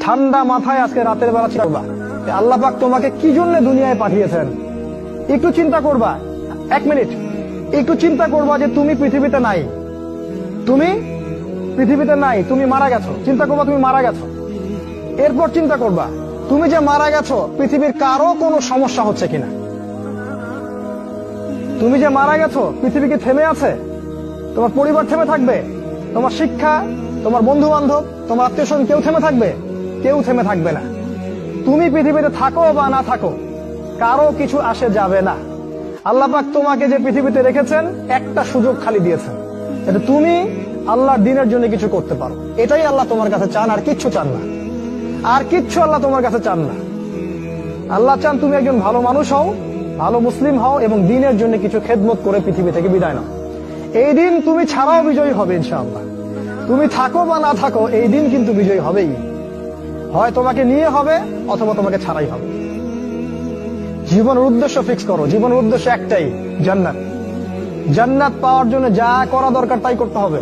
ঠান্ডা মাথায় আজকে রাতের বেলা চিন্তা করবা আল্লাহ পাক তোমাকে কি জন্য দুনিয়ায় পাঠিয়েছেন। একটু চিন্তা করবা, 1 মিনিট একটু চিন্তা করবা যে তুমি পৃথিবীতে নাই, তুমি পৃথিবীতে নাই, তুমি মারা গেছো। চিন্তা করবা তুমি মারা গেছো। এরপর চিন্তা করবা তুমি যে মারা গেছো পৃথিবীর কারো কোনো সমস্যা হচ্ছে কিনা। তুমি যে মারা গেছো পৃথিবী কি থেমে আছে? তোমার পরিবার থেমে থাকবে? তোমার শিক্ষা, তোমার বন্ধু বান্ধব, তোমার আত্মীয়স্বজন কেউ থেমে থাকবে? কেউ থেমে থাকবে না। তুমি পৃথিবীতে থাকো বা না থাকো কারো কিছু আসে যাবে না। আল্লাহ পাক তোমাকে যে পৃথিবীতে রেখেছেন একটা সুযোগ খালি দিয়েছেন, এটা তুমি আল্লাহর দ্বীনের জন্য কিছু করতে পারো। এটাই আল্লাহ তোমার কাছে চান, আর কিচ্ছু চান না। আর কিচ্ছু আল্লাহ তোমার কাছে চান না। আল্লাহ চান তুমি একজন ভালো মানুষ হও, ভালো মুসলিম হও এবং দ্বীনের জন্য কিছু খেদমত করে পৃথিবী থেকে বিদায় নাও। এই দিন তুমি ছাড়াও বিজয়ী হবে ইনশাআল্লাহ। তুমি থাকো বা না থাকো এই দিন কিন্তু বিজয়ী হবেই। হয় তোমাকে নিয়ে হবে অথবা তোমাকে ছাড়াই হবে। জীবনের উদ্দেশ্য ফিক্স করো। জীবনের উদ্দেশ্য একটাই, জান্নাত। জান্নাত পাওয়ার জন্য যা করা দরকার তাই করতে হবে।